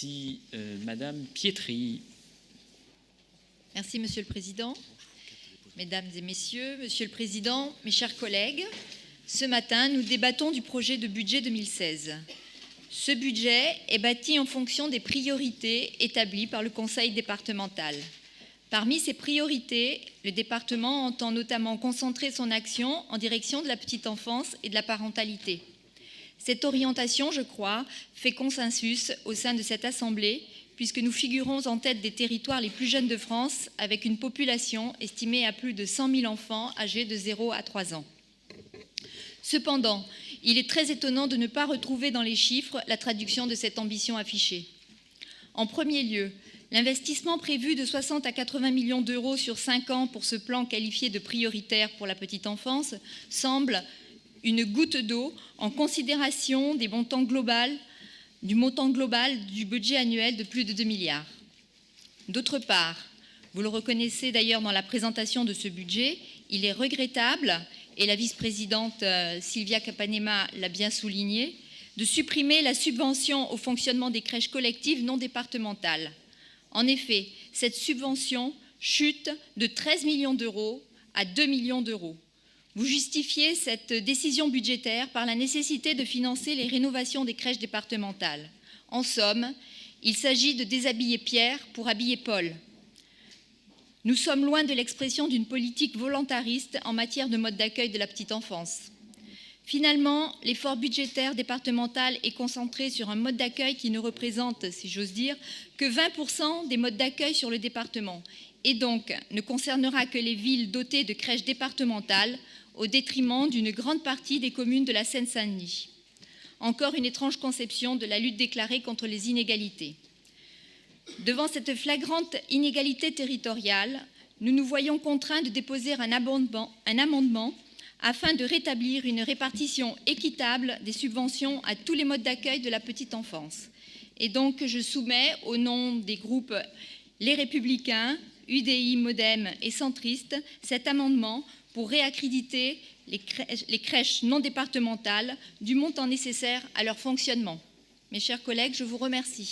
Merci. Madame Pietri. Merci, Monsieur le Président. Mesdames et Messieurs, Monsieur le Président, mes chers collègues, ce matin, nous débattons du projet de budget 2016. Ce budget est bâti en fonction des priorités établies par le Conseil départemental. Parmi ces priorités, le département entend notamment concentrer son action en direction de la petite enfance et de la parentalité. Cette orientation, je crois, fait consensus au sein de cette Assemblée, puisque nous figurons en tête des territoires les plus jeunes de France, avec une population estimée à plus de 100 000 enfants âgés de 0 à 3 ans. Cependant, il est très étonnant de ne pas retrouver dans les chiffres la traduction de cette ambition affichée. En premier lieu, l'investissement prévu de 60 à 80 millions d'euros sur 5 ans pour ce plan qualifié de prioritaire pour la petite enfance semble une goutte d'eau en considération du montant global du budget annuel de plus de 2 milliards. D'autre part, vous le reconnaissez d'ailleurs dans la présentation de ce budget, il est regrettable, et la vice-présidente Sylvia Capanema l'a bien souligné, de supprimer la subvention au fonctionnement des crèches collectives non départementales. En effet, cette subvention chute de 13 millions d'euros à 2 millions d'euros. Vous justifiez cette décision budgétaire par la nécessité de financer les rénovations des crèches départementales. En somme, il s'agit de déshabiller Pierre pour habiller Paul. Nous sommes loin de l'expression d'une politique volontariste en matière de mode d'accueil de la petite enfance. Finalement, l'effort budgétaire départemental est concentré sur un mode d'accueil qui ne représente, si j'ose dire, que 20% des modes d'accueil sur le département et donc ne concernera que les villes dotées de crèches départementales au détriment d'une grande partie des communes de la Seine-Saint-Denis. Encore une étrange conception de la lutte déclarée contre les inégalités. Devant cette flagrante inégalité territoriale, nous nous voyons contraints de déposer un amendement afin de rétablir une répartition équitable des subventions à tous les modes d'accueil de la petite enfance. Et donc, je soumets au nom des groupes Les Républicains, UDI, Modem et Centristes cet amendement pour réaccréditer les crèches non départementales du montant nécessaire à leur fonctionnement. Mes chers collègues, je vous remercie.